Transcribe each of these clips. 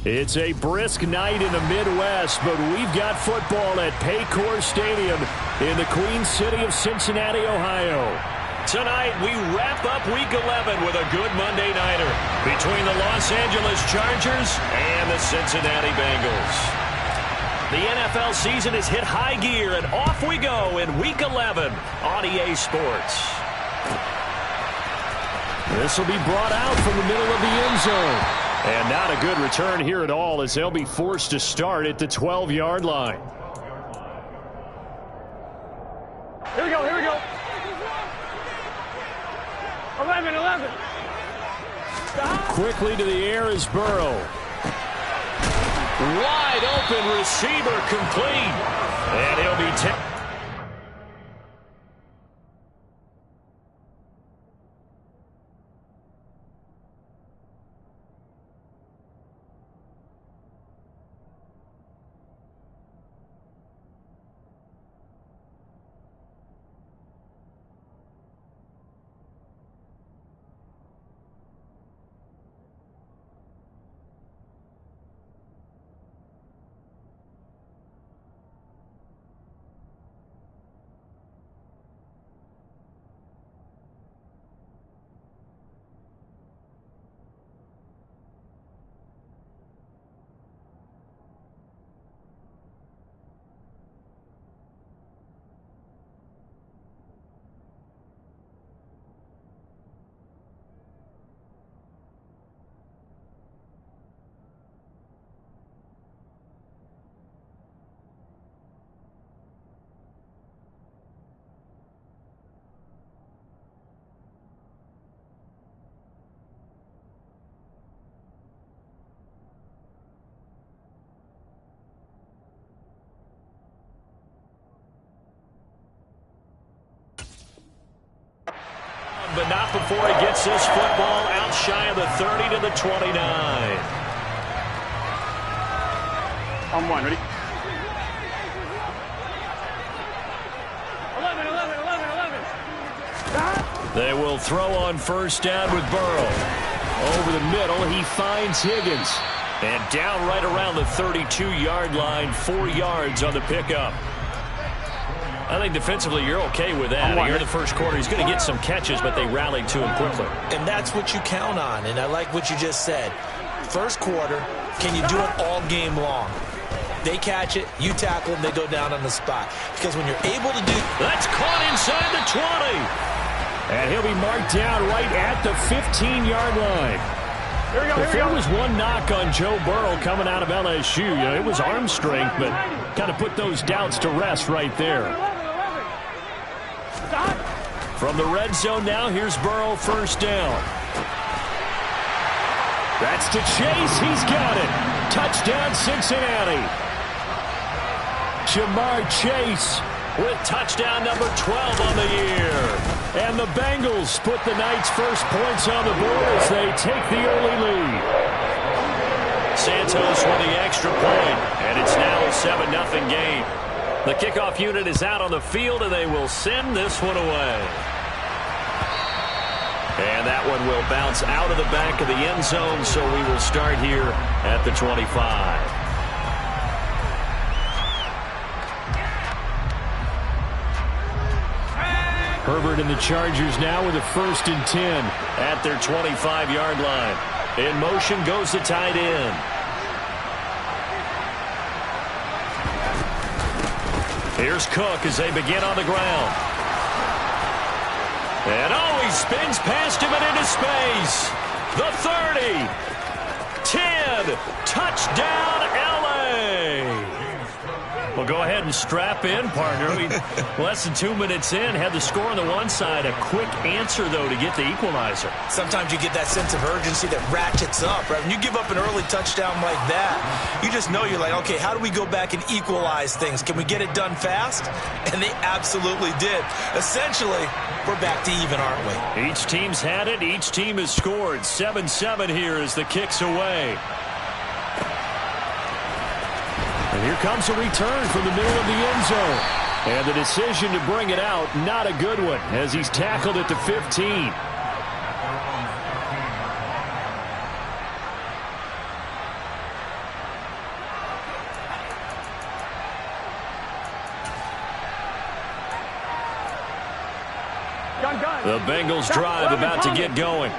It's a brisk night in the Midwest, but we've got football at Paycor Stadium in the Queen City of Cincinnati, Ohio. Tonight, we wrap up Week 11 with a good Monday nighter between the Los Angeles Chargers and the Cincinnati Bengals. The NFL season has hit high gear, and off we go in Week 11 on EA Sports. This will be brought out from the middle of the end zone. And not a good return here at all, as they'll be forced to start at the 12-yard line. Here we go, here we go. 11. Stop. Quickly to the air is Burrow. Wide open receiver complete. And he'll be but not before he gets this football out shy of the 30 to the 29. On one, ready? 11. Stop. They will throw on first down with Burrow. Over the middle, he finds Higgins. And down right around the 32-yard line, 4 yards on the pickup. I think defensively you're okay with that. Here in the first quarter, he's going to get some catches, but they rallied to him quickly. And that's what you count on, and I like what you just said. First quarter, can you do it all game long? They catch it, you tackle them, they go down on the spot. Because when you're able to do... That's caught inside the 20. And he'll be marked down right at the 15-yard line. If there was one knock on Joe Burrow coming out of LSU, it was arm strength, but kind of put those doubts to rest right there. From the red zone now, here's Burrow, first down. That's to Chase. He's got it. Touchdown, Cincinnati. Jamar Chase with touchdown number 12 on the year. And the Bengals put the night's first points on the board as they take the early lead. Santos with the extra point, and it's now a 7-0 game. The kickoff unit is out on the field, and they will send this one away. And that one will bounce out of the back of the end zone, so we will start here at the 25. Herbert and the Chargers now with a 1st and 10 at their 25-yard line. In motion goes the tight end. Here's Cook as they begin on the ground. And he spins past him and into space. The 30. 10. Touchdown, L.A. Well, go ahead and strap in, partner. Less than 2 minutes in, had the score on the one side. A quick answer, though, to get the equalizer. Sometimes you get that sense of urgency that ratchets up, right? When you give up an early touchdown like that, you just know you're like, okay, how do we go back and equalize things? Can we get it done fast? And they absolutely did. Essentially, we're back to even, aren't we? Each team's had it. Each team has scored. 7-7 here as the kick's away. And here comes a return from the middle of the end zone. And the decision to bring it out, not a good one, as he's tackled at the 15. The Bengals drive about to get going.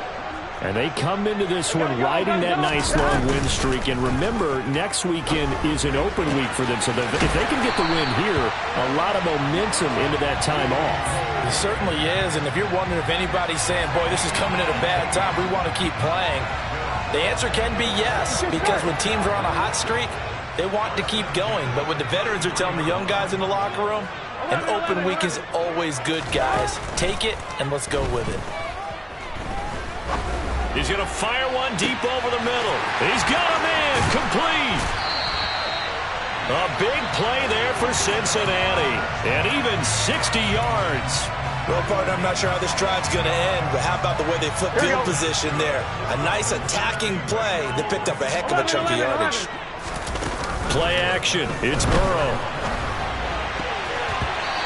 And they come into this one riding that nice long win streak. And remember, next weekend is an open week for them. So if they can get the win here, a lot of momentum into that time off. It certainly is. And if you're wondering if anybody's saying, boy, this is coming at a bad time, we want to keep playing, the answer can be yes. Because when teams are on a hot streak, they want to keep going. But when the veterans are telling the young guys in the locker room, an open week is always good, guys. Take it and let's go with it. He's going to fire one deep over the middle. He's got him in. Complete. A big play there for Cincinnati. And even 60 yards. Well, partner, I'm not sure how this drive's going to end, but how about the way they flip field position there? A nice attacking play that picked up a heck of a chunk of yardage. Play action. It's Burrow.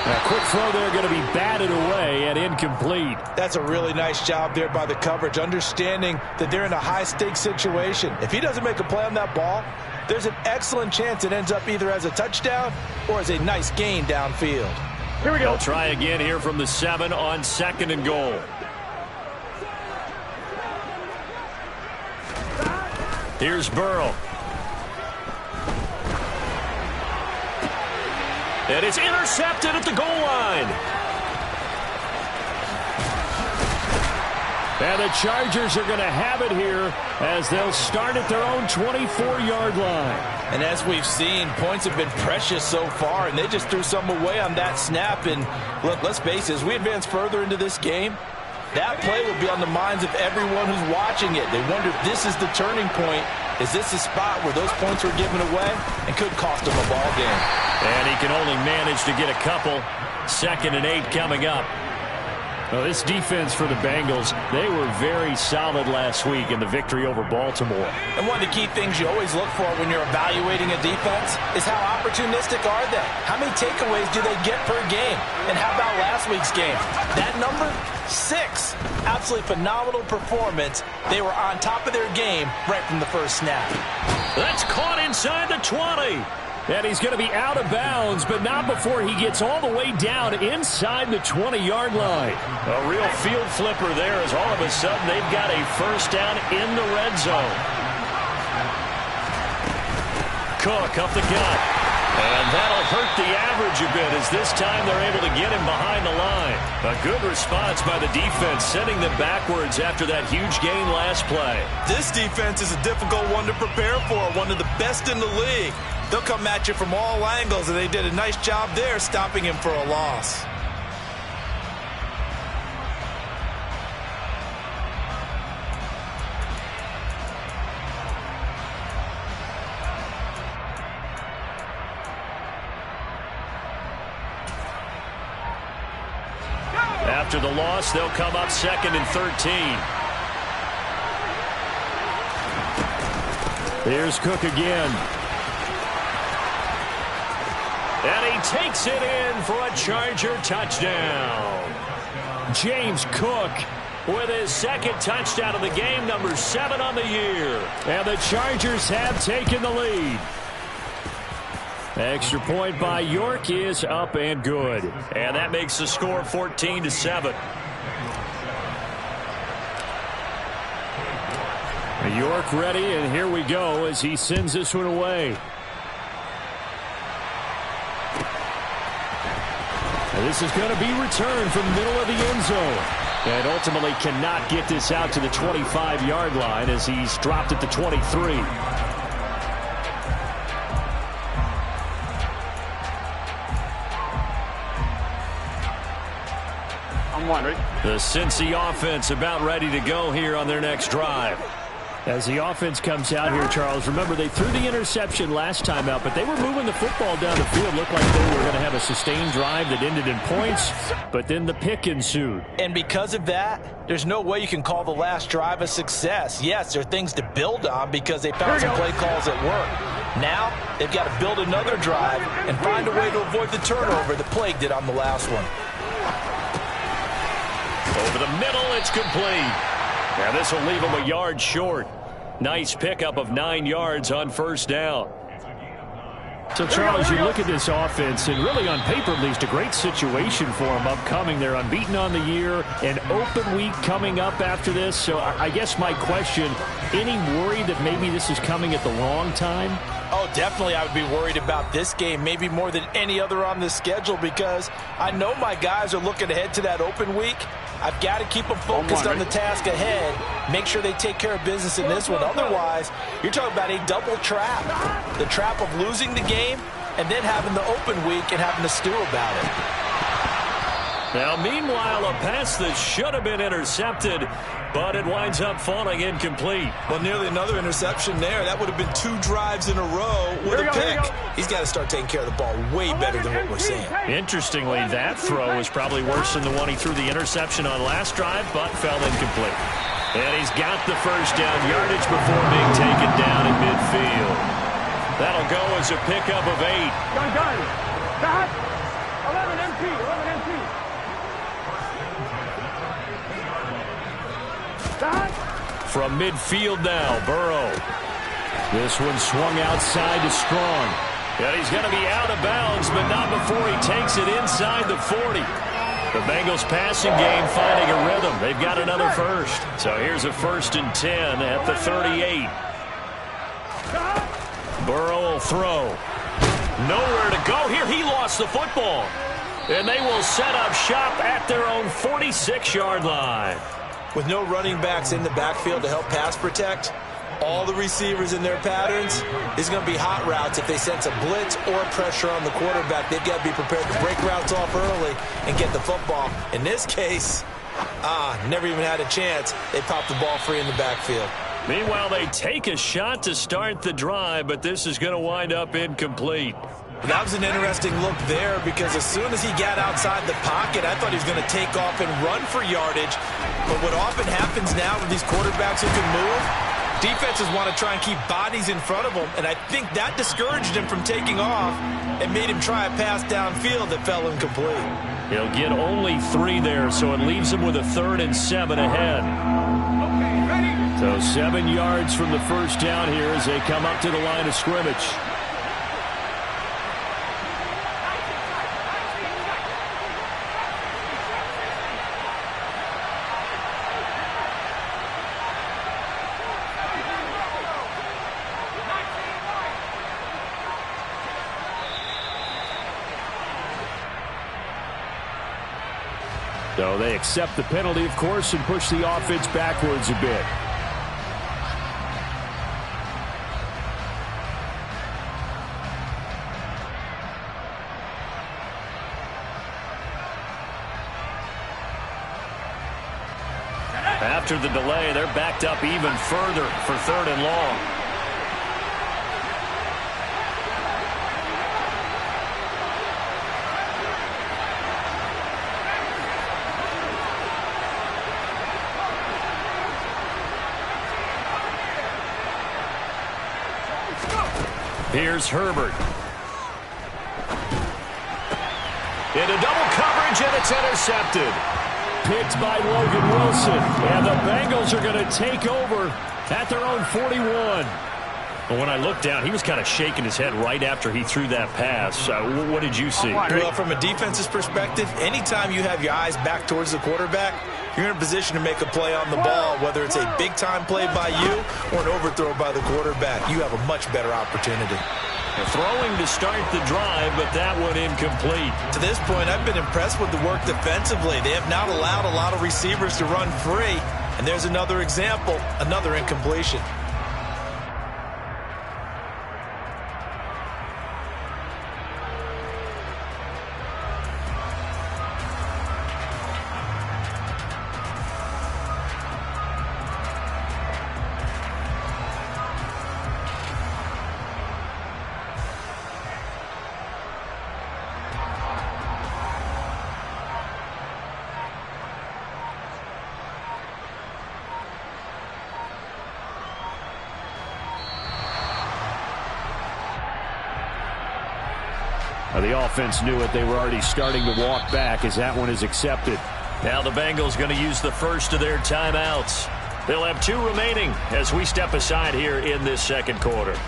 A quick throw there going to be batted away and incomplete. That's a really nice job there by the coverage, understanding that they're in a high-stakes situation. If he doesn't make a play on that ball, there's an excellent chance it ends up either as a touchdown or as a nice gain downfield. Here we go. They'll try again here from the 7 on 2nd and goal. Here's Burrow. And it's intercepted at the goal line. And the Chargers are going to have it here as they'll start at their own 24-yard line. And as we've seen, points have been precious so far, and they just threw some away on that snap. And look, let's face it, as we advance further into this game, that play will be on the minds of everyone who's watching it. They wonder if this is the turning point. Is this the spot where those points were given away and could cost them a ball game? And he can only manage to get a couple. 2nd and 8 coming up. Well, this defense for the Bengals, they were very solid last week in the victory over Baltimore. And one of the key things you always look for when you're evaluating a defense is how opportunistic are they? How many takeaways do they get per game? And how about last week's game? That number, 6. Absolutely phenomenal performance. They were on top of their game right from the first snap. That's caught inside the 20. And he's going to be out of bounds, but not before he gets all the way down inside the 20-yard line. A real field flipper there as all of a sudden they've got a first down in the red zone. Cook up the gut. And that'll hurt the average a bit as this time they're able to get him behind the line. A good response by the defense, sending them backwards after that huge gain last play. This defense is a difficult one to prepare for, one of the best in the league. They'll come at you from all angles, and they did a nice job there stopping him for a loss. After the loss, they'll come up 2nd and 13. Here's Cook again. And he takes it in for a Charger touchdown. James Cook with his 2nd touchdown of the game, number 7 on the year. And the Chargers have taken the lead. Extra point by York is up and good. And that makes the score 14-7. York ready, and here we go as he sends this one away. And this is going to be returned from the middle of the end zone. And ultimately cannot get this out to the 25-yard line as he's dropped at the 23. I'm one, ready? The Cincy offense about ready to go here on their next drive. As the offense comes out here, Charles, remember they threw the interception last time out, but they were moving the football down the field. Looked like they were going to have a sustained drive that ended in points, but then the pick ensued. And because of that, there's no way you can call the last drive a success. Yes, there are things to build on because they found some play calls at work. Now, they've got to build another drive and find a way to avoid the turnover that plagued it on the last one. Over the middle, it's complete. Now this will leave him a yard short. Nice pickup of 9 yards on first down. So, Charles, you look at this offense, and really on paper, at least, a great situation for them upcoming. They're unbeaten on the year, an open week coming up after this. So I guess my question, any worry that maybe this is coming at the wrong time? Oh, definitely I would be worried about this game, maybe more than any other on the schedule, because I know my guys are looking ahead to that open week. I've got to keep them focused on the task ahead, make sure they take care of business in this one. Otherwise, you're talking about a double trap. The trap of losing the game and then having the open week and having to stew about it. Now, meanwhile, a pass that should have been intercepted, but it winds up falling incomplete. Well, nearly another interception there. That would have been 2 drives in a row with a pick. He's got to start taking care of the ball way better than what we're seeing. Interestingly, that throw was probably worse than the one he threw the interception on last drive, but fell incomplete. And he's got the first down yardage before being taken down at midfield. That'll go as a pickup of 8. Gun. Back. 11 MT. 11 MT. From midfield now, Burrow. This one swung outside to Strong. And he's going to be out of bounds, but not before he takes it inside the 40. The Bengals passing game finding a rhythm. They've got another first. So here's a 1st and 10 at the 38. Burrow will throw. Nowhere to go here. He lost the football. And they will set up shop at their own 46-yard line. With no running backs in the backfield to help pass protect, all the receivers in their patterns, is going to be hot routes if they sense a blitz or pressure on the quarterback. They've got to be prepared to break routes off early and get the football. In this case, never even had a chance. They popped the ball free in the backfield. Meanwhile, they take a shot to start the drive, but this is going to wind up incomplete. That was an interesting look there, because as soon as he got outside the pocket, I thought he was going to take off and run for yardage. But what often happens now with these quarterbacks who can move, defenses want to try and keep bodies in front of them, and I think that discouraged him from taking off and made him try a pass downfield that fell incomplete. He'll get only 3 there, so it leaves him with a 3rd and 7 ahead. So 7 yards from the first down here as they come up to the line of scrimmage. So they accept the penalty, of course, and push the offense backwards a bit. After the delay, they're backed up even further for 3rd and long. Here's Herbert. Into double coverage, and it's intercepted. Picked by Logan Wilson. And the Bengals are going to take over at their own 41. But when I looked down, he was kind of shaking his head right after he threw that pass. What did you see? Well, from a defense's perspective, anytime you have your eyes back towards the quarterback, you're in a position to make a play on the ball, whether it's a big-time play by you or an overthrow by the quarterback. You have a much better opportunity. Throwing to start the drive, but that one incomplete. To this point, I've been impressed with the work defensively. They have not allowed a lot of receivers to run free. And there's another example, another incompletion. The offense knew it. They were already starting to walk back as that one is accepted. Now the Bengals going to use the first of their timeouts. They'll have 2 remaining as we step aside here in this second quarter.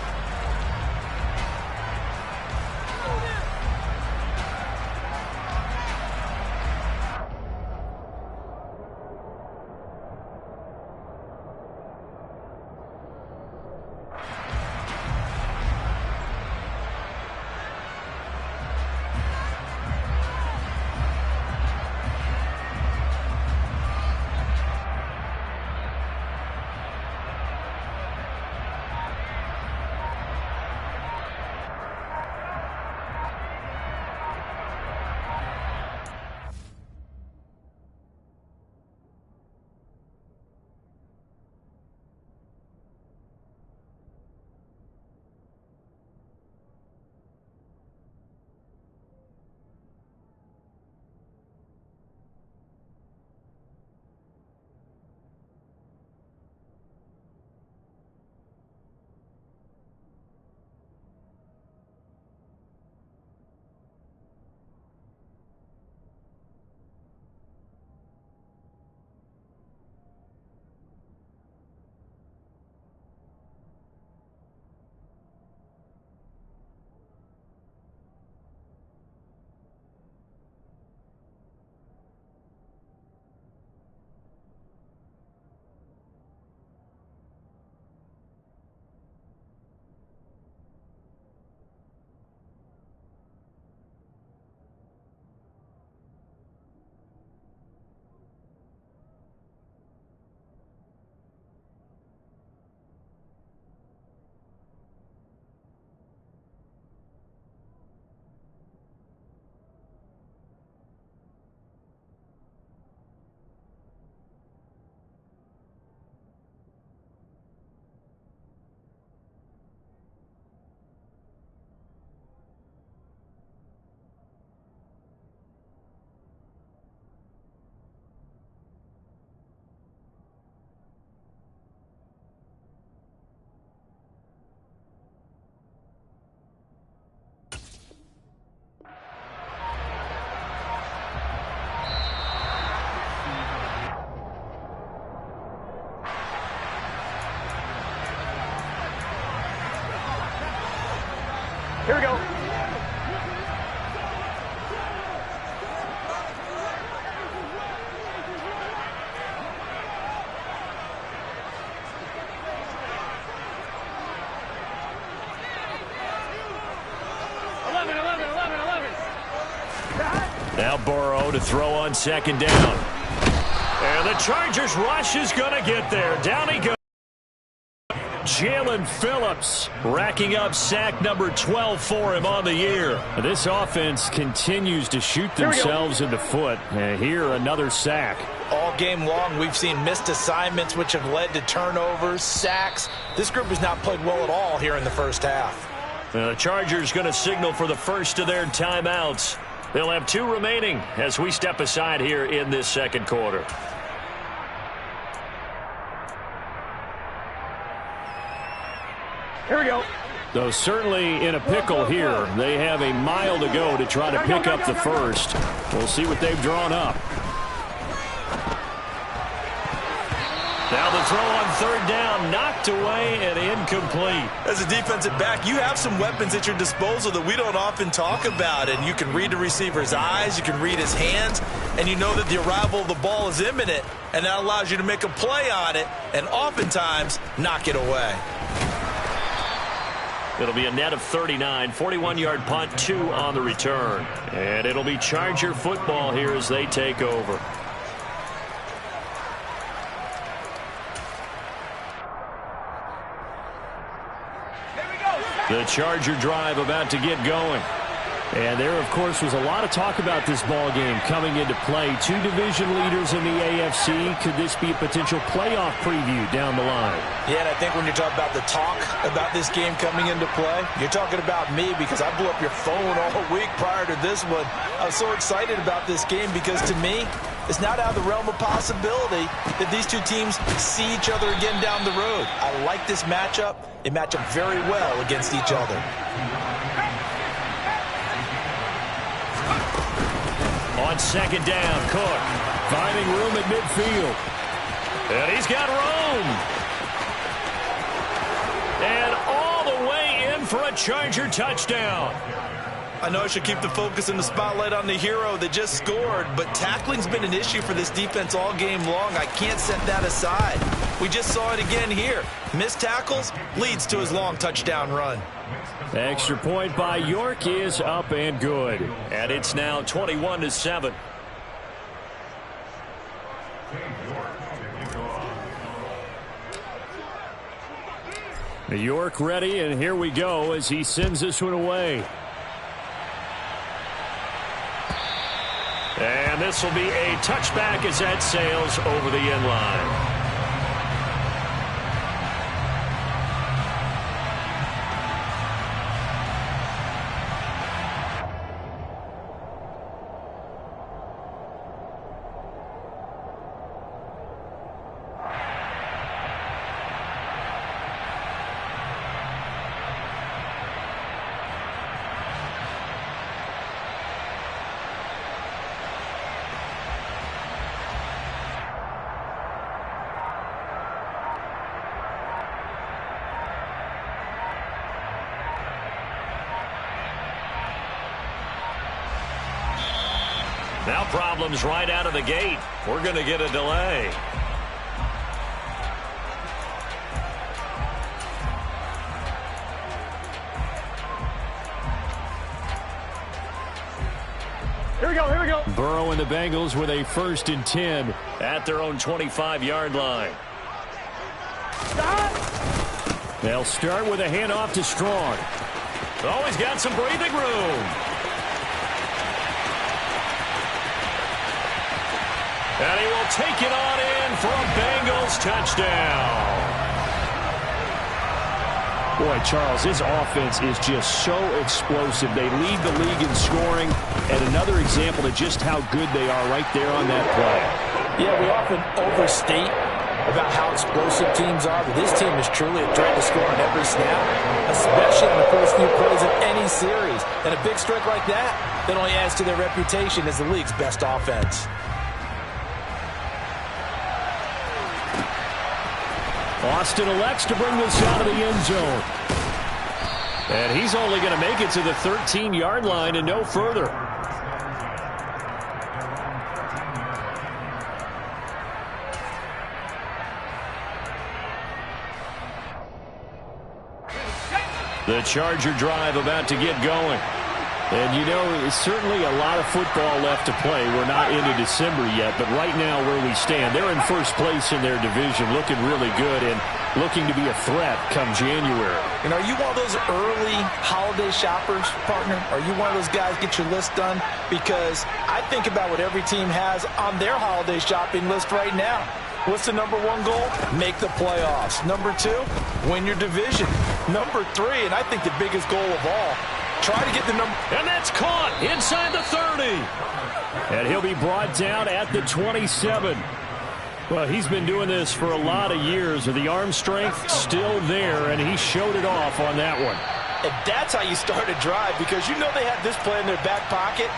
Now Burrow to throw on second down. And the Chargers rush is going to get there. Down he goes. Jalen Phillips racking up sack number 12 for him on the year. This offense continues to shoot themselves in the foot. And here another sack. All game long, we've seen missed assignments, which have led to turnovers, sacks. This group has not played well at all here in the first half. The Chargers going to signal for the first of their timeouts. They'll have 2 remaining as we step aside here in this second quarter. Here we go. Though certainly in a pickle here. They have a mile to go to try to pick up the first. We'll see what they've drawn up. Now the throw on third down, knocked away and incomplete. As a defensive back, you have some weapons at your disposal that we don't often talk about. And you can read the receiver's eyes, you can read his hands, and you know that the arrival of the ball is imminent. And that allows you to make a play on it and oftentimes knock it away. It'll be a net of 39, 41-yard punt, 2 on the return. And it'll be Charger football here as they take over. The Charger drive about to get going. And there, of course, was a lot of talk about this ball game coming into play. 2 division leaders in the AFC. Could this be a potential playoff preview down the line? Yeah, and I think when you're talking about the talk about this game coming into play, you're talking about me because I blew up your phone all week prior to this one. I was so excited about this game because, to me, it's not out of the realm of possibility that these 2 teams see each other again down the road. I like this matchup. They match up very well against each other. On second down, Cook finding room at midfield. And he's got room. And all the way in for a Charger touchdown. I know I should keep the focus and the spotlight on the hero that just scored, but tackling's been an issue for this defense all game long. I can't set that aside. We just saw it again here. Missed tackles leads to his long touchdown run. Extra point by York is up and good. And it's now 21-7. York ready, and here we go as he sends this one away. And this will be a touchback as that sails over the end line. Now problems right out of the gate. We're going to get a delay. Here we go, here we go. Burrow and the Bengals with a 1st and 10 at their own 25-yard line. Stop. They'll start with a handoff to Strong. Always got some breathing room. And he will take it on in for a Bengals touchdown. Boy, Charles, this offense is just so explosive. They lead the league in scoring, and another example of just how good they are right there on that play. Yeah, we often overstate about how explosive teams are, but this team is truly a threat to score on every snap, especially on the first few plays of any series. And a big strike like that only adds to their reputation as the league's best offense. Austin elects to bring this out of the end zone. And he's only going to make it to the 13-yard line and no further. The Charger drive about to get going. And, you know, certainly a lot of football left to play. We're not into December yet, but right now where we stand, they're in first place in their division, looking really good and looking to be a threat come January. And are you one of those early holiday shoppers, partner? Are you one of those guys get your list done? Because I think about what every team has on their holiday shopping list right now. What's the number one goal? Make the playoffs. Number two, win your division. Number three, and I think the biggest goal of all, try to get the number. And that's caught inside the 30. And he'll be brought down at the 27. Well, he's been doing this for a lot of years with the arm strength still there, and he showed it off on that one. And that's how you start a drive, because you know they had this play in their back pocket,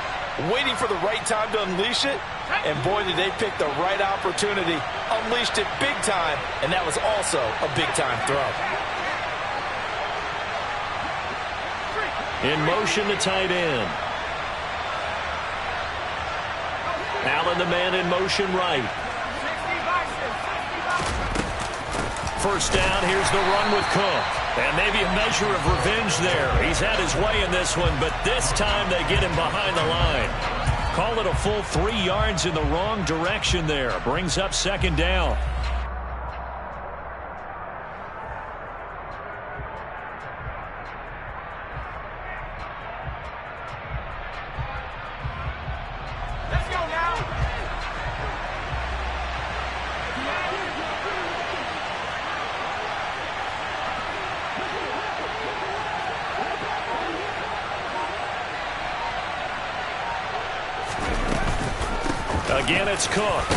waiting for the right time to unleash it. And boy, did they pick the right opportunity. Unleashed it big time, and that was also a big-time throw. In motion, the tight end. Allen, the man in motion right. First down, here's the run with Cook. And maybe a measure of revenge there. He's had his way in this one, but this time they get him behind the line. Call it a full 3 yards in the wrong direction there. Brings up second down. Again, it's Cook.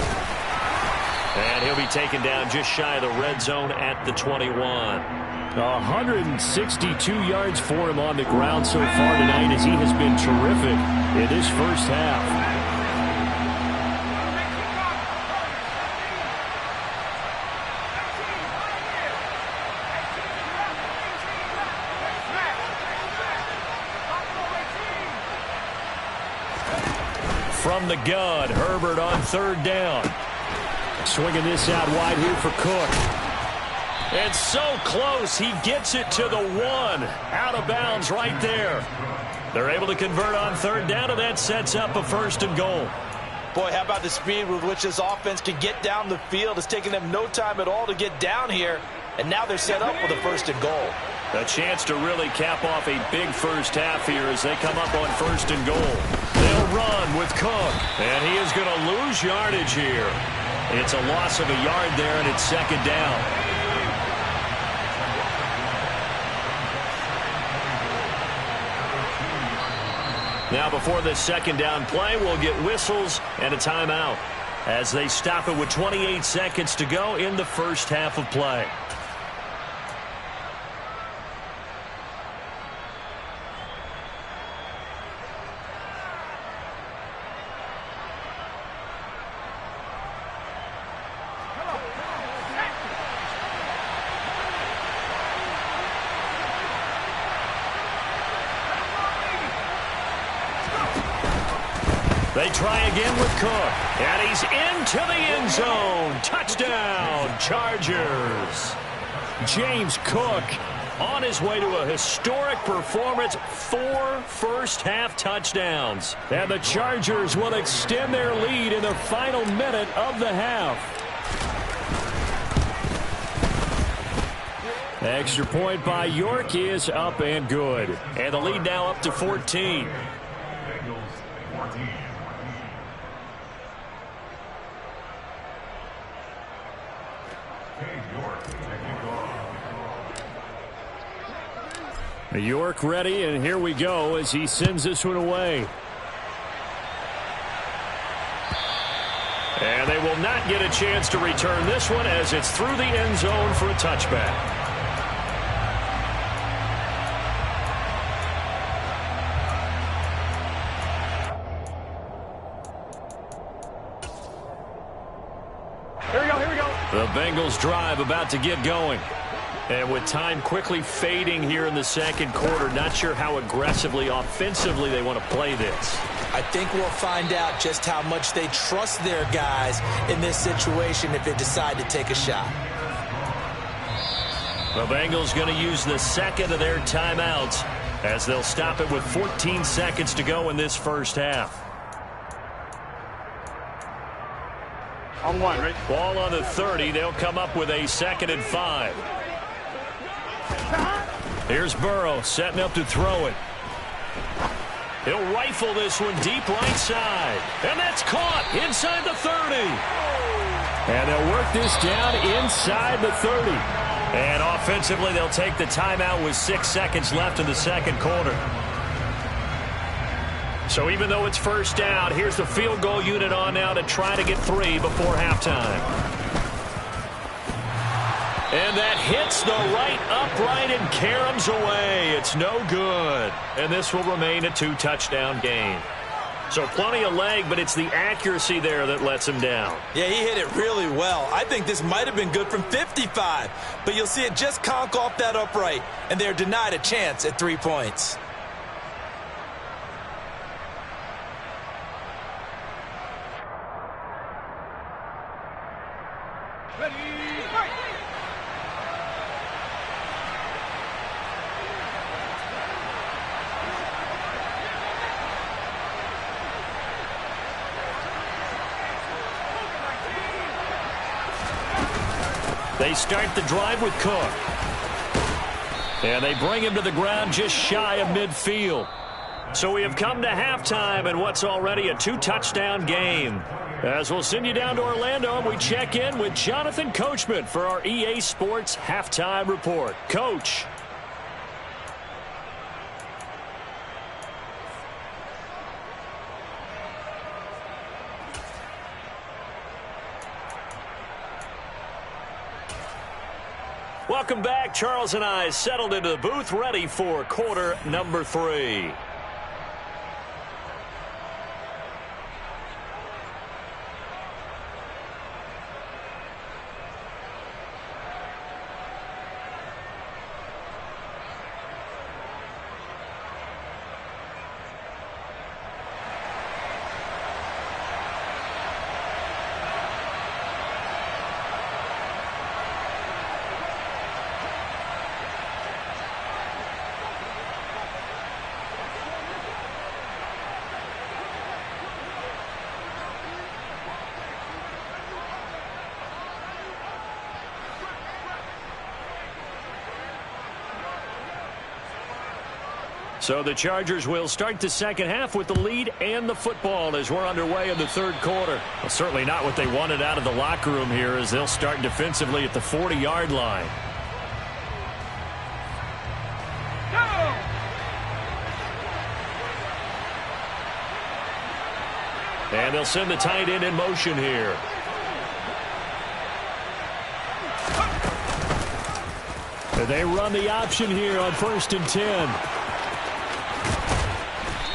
And he'll be taken down just shy of the red zone at the 21. 162 yards for him on the ground so far tonight, as he has been terrific in this first half. From the gun, Herbert on third down. Swinging this out wide here for Cook. And so close, he gets it to the 1. Out of bounds right there. They're able to convert on third down, and that sets up a first and goal. Boy, how about the speed with which this offense can get down the field? It's taking them no time at all to get down here, and now they're set up with a first and goal. A chance to really cap off a big first half here as they come up on first and goal. They'll run with Cook, and he is going to lose yardage here. It's a loss of a yard there, and it's second down. Now before this second down play, we'll get whistles and a timeout as they stop it with 28 seconds to go in the first half of play. They try again with Cook, and he's into the end zone. Touchdown, Chargers. James Cook on his way to a historic performance, 4 first-half touchdowns. And the Chargers will extend their lead in the final minute of the half. Extra point by York is up and good. And the lead now up to 14. York ready, and here we go as he sends this one away. And they will not get a chance to return this one as it's through the end zone for a touchback. Here we go. The Bengals drive about to get going. And with time quickly fading here in the second quarter, not sure how aggressively, offensively they want to play this. I think we'll find out just how much they trust their guys in this situation if they decide to take a shot. The Bengals going to use the second of their timeouts as they'll stop it with 14 seconds to go in this first half. On one, right? Ball on the 30. They'll come up with a 2nd and 5. Here's Burrow setting up to throw it. He'll rifle this one deep right side. And that's caught inside the 30. And they'll work this down inside the 30. And offensively, they'll take the timeout with 6 seconds left in the second quarter. So even though it's first down, here's the field goal unit on now to try to get 3 before halftime. And that hits the right upright and caroms away. It's no good. And this will remain a 2-touchdown game. So plenty of leg, but it's the accuracy there that lets him down. Yeah, he hit it really well. I think this might have been good from 55. But you'll see it just conk off that upright. And they're denied a chance at 3 points. They start the drive with Cook. And they bring him to the ground just shy of midfield. So we have come to halftime in what's already a 2-touchdown game. As we'll send you down to Orlando, and we check in with Jonathan Coachman for our EA Sports Halftime Report. Coach. Welcome back. Charles and I settled into the booth, ready for quarter number 3. So the Chargers will start the second half with the lead and the football as we're underway in the third quarter. Well, certainly not what they wanted out of the locker room here, as they'll start defensively at the 40-yard line. And they'll send the tight end in motion here. And they run the option here on 1st and 10.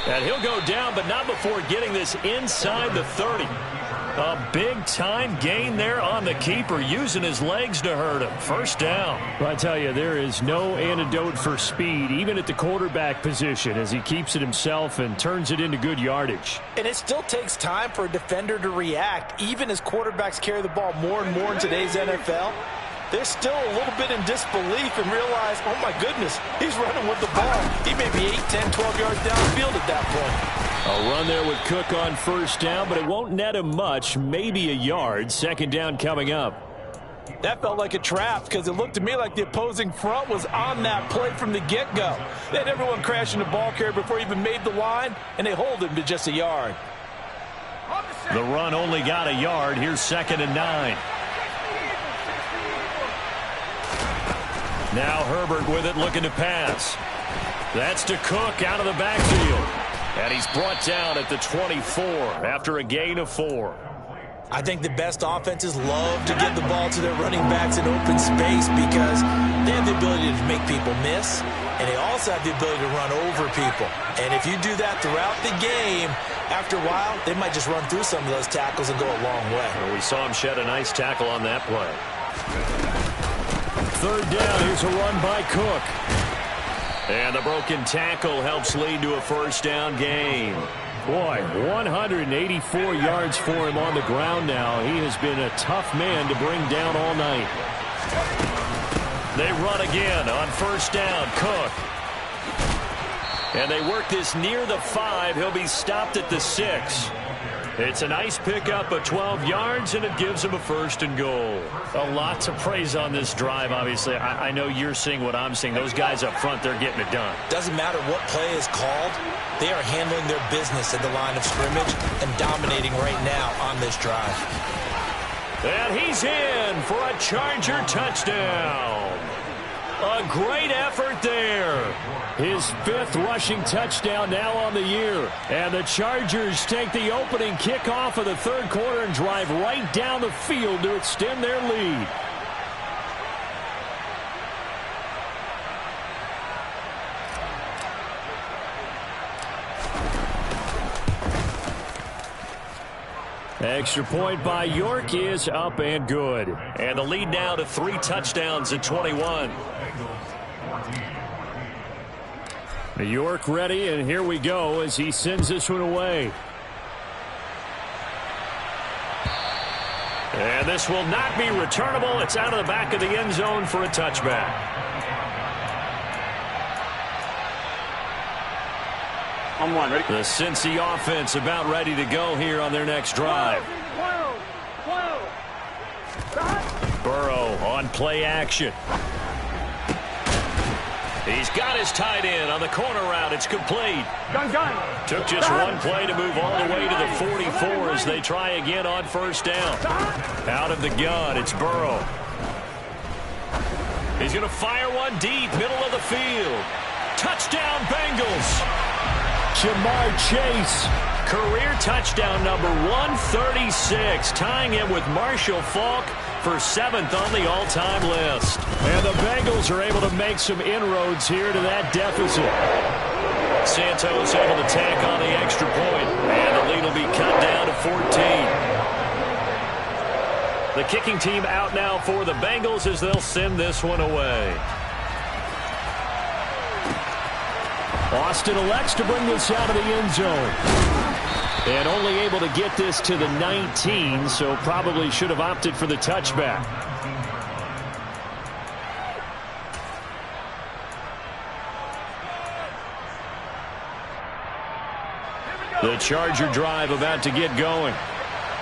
And he'll go down, but not before getting this inside the 30. A big-time gain there on the keeper, using his legs to hurt him. First down. Well, I tell you, there is no antidote for speed, even at the quarterback position, as he keeps it himself and turns it into good yardage. And it still takes time for a defender to react, even as quarterbacks carry the ball more and more in today's NFL. They're still a little bit in disbelief and realize, oh my goodness, he's running with the ball. He may be 8, 10, 12 yards downfield at that point. A run there with Cook on first down, but it won't net him much, maybe a yard. Second down coming up. That felt like a trap because it looked to me like the opposing front was on that play from the get-go. They had everyone crashing the ball carrier before he even made the line, and they hold him to just a yard. The run only got a yard. Here's 2nd and 9. Now Herbert with it, looking to pass. That's to Cook out of the backfield. And he's brought down at the 24 after a gain of 4. I think the best offenses love to give the ball to their running backs in open space because they have the ability to make people miss, and they also have the ability to run over people. And if you do that throughout the game, after a while, they might just run through some of those tackles and go a long way. Well, we saw him shed a nice tackle on that play. Third down, here's a run by Cook. And the broken tackle helps lead to a first down gain. Boy, 184 yards for him on the ground now. He has been a tough man to bring down all night. They run again on first down. Cook. And they work this near the 5. He'll be stopped at the 6. It's a nice pickup of 12 yards, and it gives him a 1st and goal. A lot to praise on this drive, obviously. I know you're seeing what I'm seeing. Those guys up front, they're getting it done. Doesn't matter what play is called. They are handling their business at the line of scrimmage and dominating right now on this drive. And he's in for a Charger touchdown. A great effort there. His 5th rushing touchdown now on the year. And the Chargers take the opening kickoff of the 3rd quarter and drive right down the field to extend their lead. Extra point by York is up and good. And the lead now to 3 touchdowns at 21. York ready, and here we go as he sends this one away. And this will not be returnable. It's out of the back of the end zone for a touchback. On one, ready? The Cincy offense about ready to go here on their next drive. Burrow on play action. He's got his tight end on the corner route. It's complete. Gun. Took just one play to move all the way to the 44 as they try again on 1st down. Out of the gun, it's Burrow. He's going to fire one deep, middle of the field. Touchdown, Bengals. Jamar Chase. Career touchdown number 136, tying him with Marshall Faulk for 7th on the all-time list. And the Bengals are able to make some inroads here to that deficit. Santos able to tack on the extra point, and the lead will be cut down to 14. The kicking team out now for the Bengals as they'll send this one away. Austin elects to bring this out of the end zone. And only able to get this to the 19, so probably should have opted for the touchback. The Charger drive about to get going.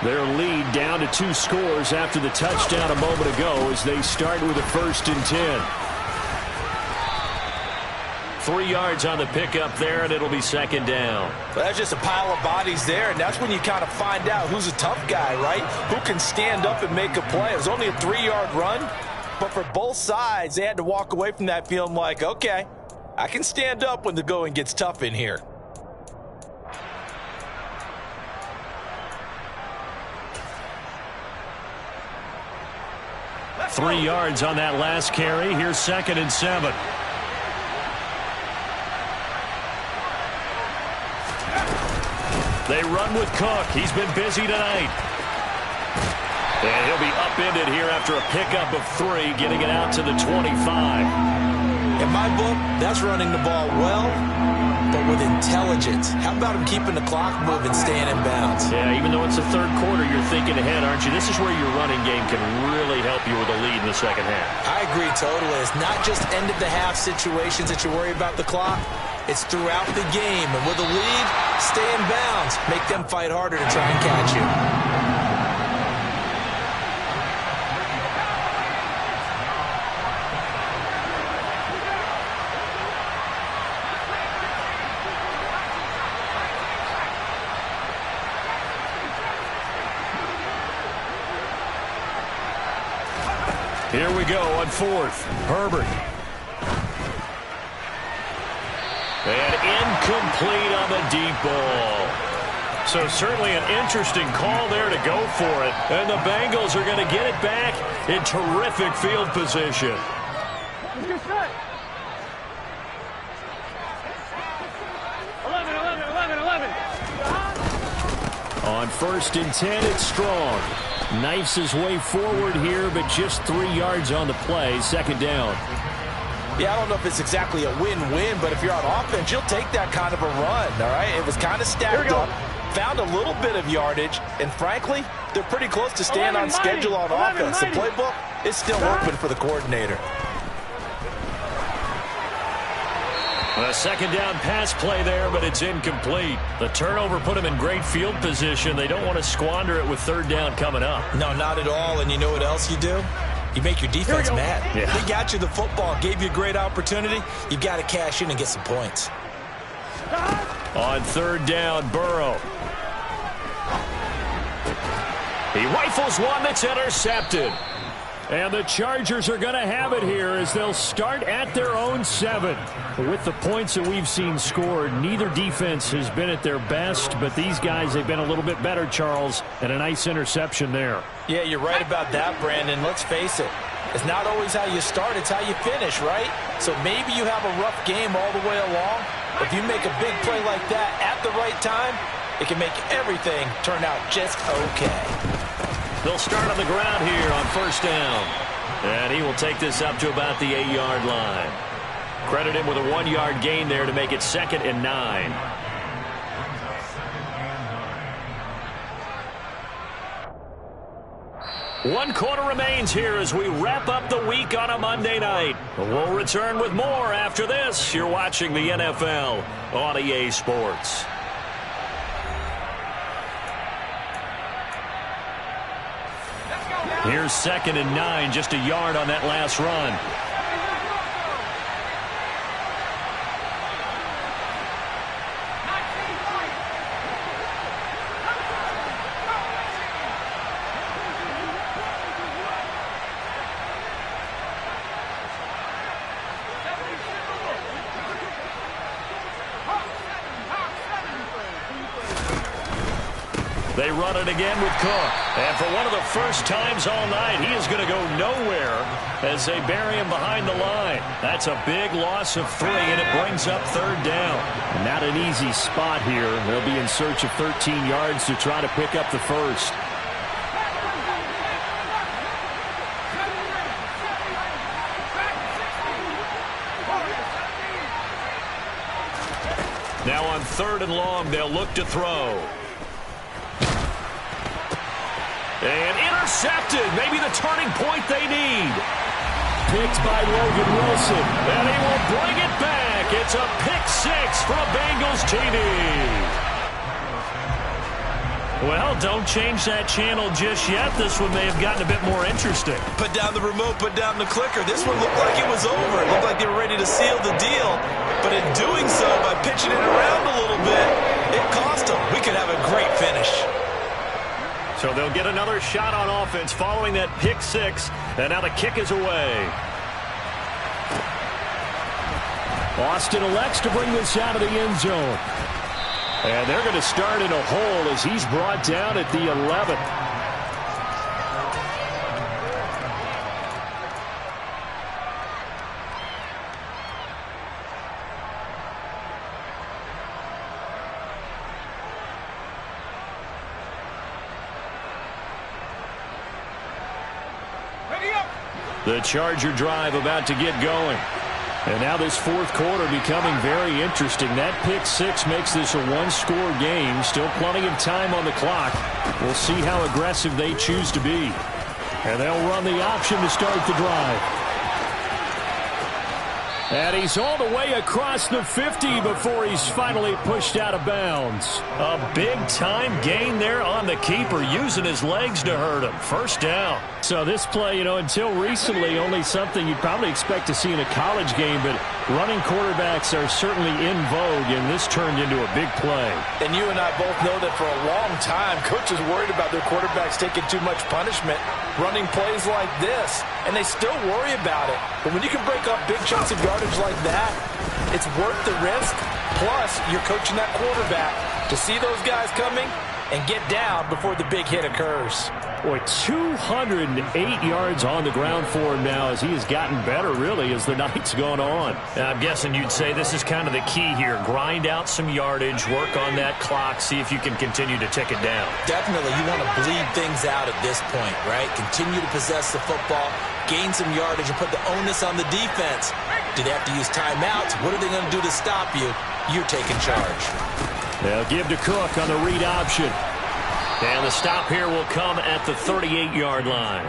Their lead down to 2 scores after the touchdown a moment ago as they start with a 1st and 10. 3 yards on the pickup there, and it'll be 2nd down. Well, that's just a pile of bodies there, and that's when you kind of find out who's a tough guy, right? Who can stand up and make a play. It was only a 3-yard run, but for both sides, they had to walk away from that feeling like, okay, I can stand up when the going gets tough in here. That's 3 yards on that last carry. Here's 2nd and 7. They run with Cook. He's been busy tonight. And he'll be upended here after a pickup of 3, getting it out to the 25. In my book, that's running the ball well, but with intelligence. How about him keeping the clock moving, staying in bounds? Yeah, even though it's the 3rd quarter, you're thinking ahead, aren't you? This is where your running game can really help you with a lead in the 2nd half. I agree totally. It's not just end-of-the-half situations that you worry about the clock. It's throughout the game. And with a lead, stay in bounds. Make them fight harder to try and catch you. Here we go on 4th. Herbert. And incomplete on the deep ball. So certainly an interesting call there to go for it. And the Bengals are going to get it back in terrific field position. Let's get set. 11. On 1st and 10, it's Strong. Knifes his way forward here, but just 3 yards on the play. 2nd down. Yeah, I don't know if it's exactly a win-win, but if you're on offense, you'll take that kind of a run, all right? It was kind of stacked up, found a little bit of yardage, and frankly, they're pretty close to staying on schedule on offense. The playbook is still open for the coordinator. A second down pass play there, but it's incomplete. The turnover put them in great field position. They don't want to squander it with third down coming up. No, not at all. And you know what else you do? You make your defense mad. Yeah. They got you the football, gave you a great opportunity. You got to cash in and get some points. On third down, Burrow. He rifles one that's intercepted. And the Chargers are going to have it here as they'll start at their own 7. With the points that we've seen scored, neither defense has been at their best, but these guys, they've been a little bit better, Charles, and a nice interception there. Yeah, you're right about that, Brandon. Let's face it. It's not always how you start, it's how you finish, right? So maybe you have a rough game all the way along. If you make a big play like that at the right time, it can make everything turn out just okay. They'll start on the ground here on first down. And he will take this up to about the 8-yard line. Credit him with a 1-yard gain there to make it 2nd and 9. One quarter remains here as we wrap up the week on a Monday night. We'll return with more after this. You're watching the NFL on EA Sports. Here's 2nd and 9, just a yard on that last run. They run it again with Cook. And for one of the first times all night, he is going to go nowhere as they bury him behind the line. That's a big loss of 3, and it brings up third down. Not an easy spot here. They'll be in search of 13 yards to try to pick up the first. Now on 3rd and long, they'll look to throw. And intercepted. Maybe the turning point they need. Picked by Logan Wilson. And he will bring it back. It's a pick 6 for a Bengals TD. Well, don't change that channel just yet. This one may have gotten a bit more interesting. Put down the remote, put down the clicker. This one looked like it was over. It looked like they were ready to seal the deal. But in doing so, by pitching it around a little bit, it cost them. We could have a great finish. So they'll get another shot on offense following that pick 6. And now the kick is away. Austin elects to bring this out of the end zone. And they're going to start in a hole as he's brought down at the 11. The Charger drive about to get going. And now this 4th quarter becoming very interesting. That pick 6 makes this a 1-score game. Still plenty of time on the clock. We'll see how aggressive they choose to be. And they'll run the option to start the drive. And he's all the way across the 50 before he's finally pushed out of bounds. A big-time gain there on the keeper, using his legs to hurt him. First down. So this play, until recently, only something you'd probably expect to see in a college game, but running quarterbacks are certainly in vogue, and this turned into a big play. And you and I both know that for a long time, coaches worried about their quarterbacks taking too much punishment, running plays like this, and they still worry about it. But when you can break up big chunks of yardage like that, it's worth the risk. Plus, you're coaching that quarterback to see those guys coming and get down before the big hit occurs. Boy, 208 yards on the ground for him now as he has gotten better, really, as the night's gone on. I'm guessing you'd say this is kind of the key here. Grind out some yardage, work on that clock, see if you can continue to tick it down. Definitely. You want to bleed things out at this point, right? Continue to possess the football, gain some yardage, and put the onus on the defense. Do they have to use timeouts? What are they going to do to stop you? You're taking charge. They'll give to Cook on the read option. And the stop here will come at the 38-yard line.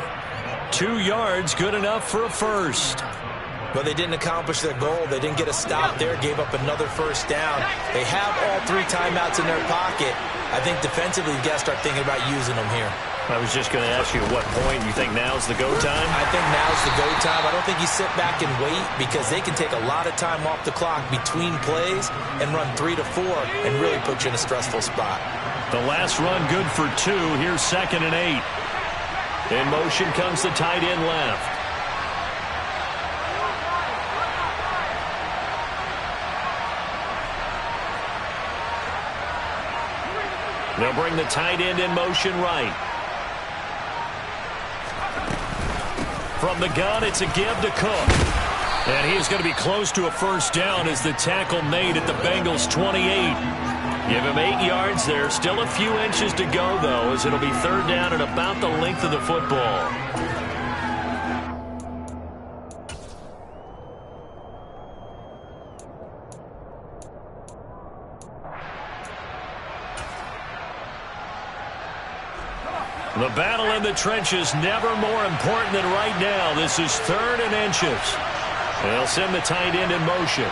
2 yards, good enough for a first. But they didn't accomplish their goal. They didn't get a stop there, gave up another first down. They have all 3 timeouts in their pocket. I think defensively, you've got to start thinking about using them here. I was just going to ask you at what point you think now's the go time? I think now's the go time. I don't think you sit back and wait because they can take a lot of time off the clock between plays and run 3 to 4 and really put you in a stressful spot. The last run good for 2. Here's 2nd and 8. In motion comes the tight end left. They'll bring the tight end in motion right. From the gun, it's a give to Cook. And he's going to be close to a first down as the tackle made at the Bengals' 28. Give him 8 yards there. Still a few inches to go, though, as it'll be 3rd down and about the length of the football. The battle in the trenches never more important than right now. This is 3rd and inches. They'll send the tight end in motion.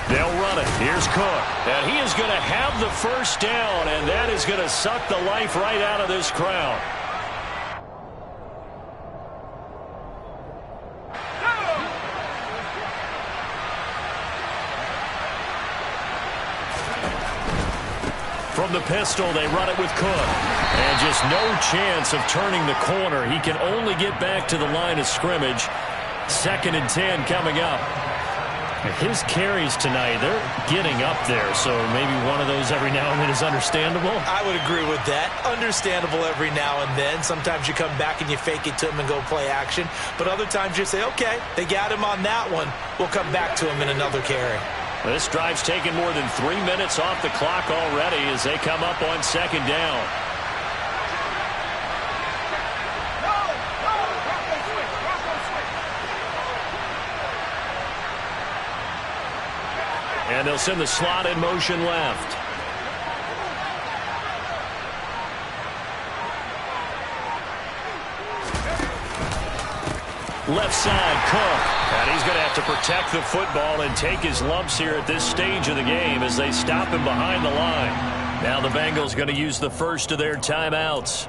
They'll run it. Here's Cook. And he is going to have the first down, and that is going to suck the life right out of this crowd. From the pistol, they run it with Cook. And just no chance of turning the corner. He can only get back to the line of scrimmage. 2nd and 10 coming up. His carries tonight, they're getting up there. So maybe one of those every now and then is understandable. I would agree with that. Understandable every now and then. Sometimes you come back and you fake it to him and go play action. But other times you say, okay, they got him on that one. We'll come back to him in another carry. This drive's taken more than 3 minutes off the clock already as they come up on 2nd down. And they'll send the slot in motion left. Left side, Cook. And he's going to have to protect the football and take his lumps here at this stage of the game as they stop him behind the line. Now the Bengals going to use the first of their timeouts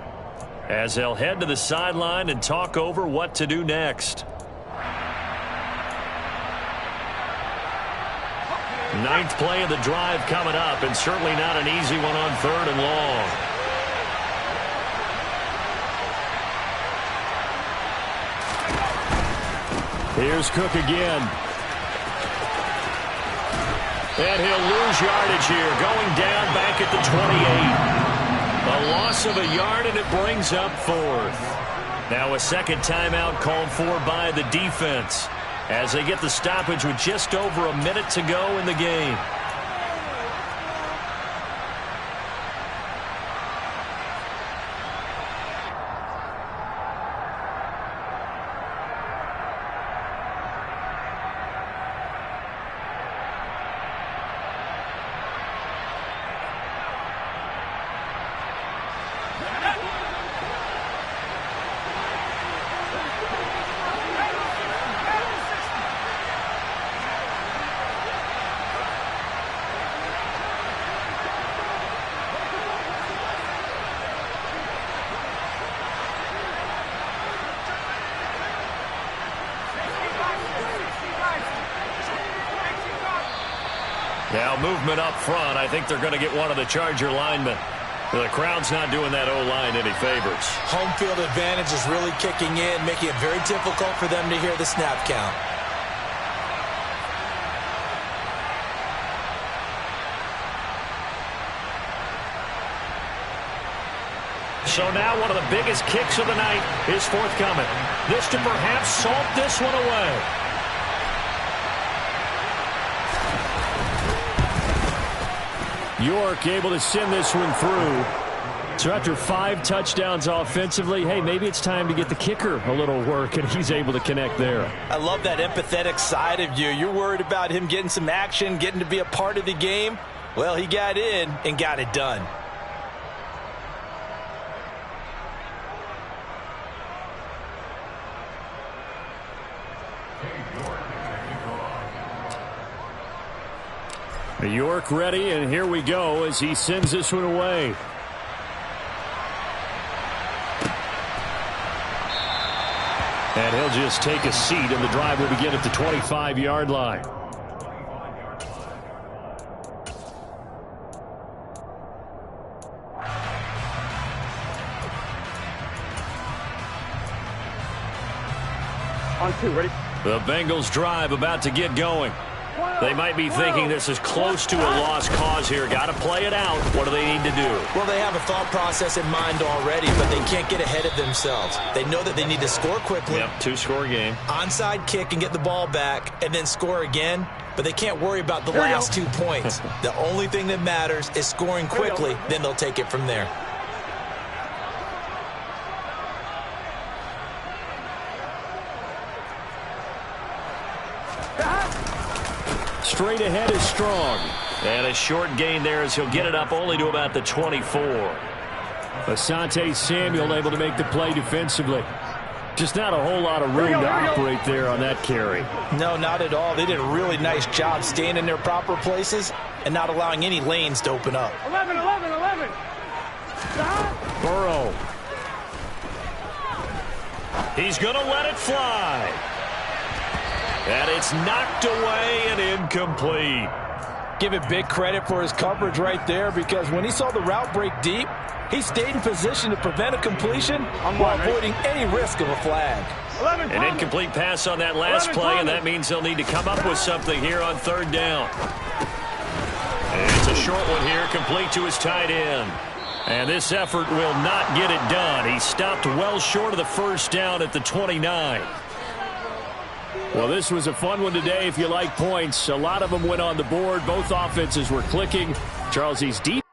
as they'll head to the sideline and talk over what to do next. 9th play of the drive coming up, and certainly not an easy one on 3rd and long. Here's Cook again. And he'll lose yardage here, going down back at the 28. A loss of a yard, and it brings up 4th. Now a 2nd timeout called for by the defense as they get the stoppage with just over a minute to go in the game. Now movement up front. I think they're going to get one of the Charger linemen. The crowd's not doing that O-line any favors. Home field advantage is really kicking in, making it very difficult for them to hear the snap count. So now one of the biggest kicks of the night is forthcoming. This to perhaps salt this one away. York able to send this one through. So after 5 touchdowns offensively, hey, maybe it's time to get the kicker a little work, and he's able to connect there. I love that empathetic side of you. You're worried about him getting some action, getting to be a part of the game. Well, he got in and got it done. York ready, and here we go as he sends this one away. And he'll just take a seat, and the drive will begin at the 25-yard line. On 2, ready? The Bengals drive about to get going. They might be thinking this is close to a lost cause here. Got to play it out. What do they need to do? Well, they have a thought process in mind already, but they can't get ahead of themselves. They know that they need to score quickly. Yep, 2-score game. Onside kick and get the ball back and then score again. But they can't worry about the last 2 points. The only thing that matters is scoring quickly. Then they'll take it from there. Straight ahead is Strong. And a short gain there as he'll get it up only to about the 24. Asante Samuel able to make the play defensively. Just not a whole lot of room to operate there on that carry. No, not at all. They did a really nice job staying in their proper places and not allowing any lanes to open up. 11. Burrow. He's going to let it fly. And it's knocked away and incomplete. Give it big credit for his coverage right there, because when he saw the route break deep, he stayed in position to prevent a completion while avoiding any risk of a flag. An incomplete pass on that last play, and that means they'll need to come up with something here on 3rd down. And it's a short one here, complete to his tight end. And this effort will not get it done. He stopped well short of the 1st down at the 29. Well, this was a fun one today if you like points. A lot of them went on the board. Both offenses were clicking. Charles, he's deep.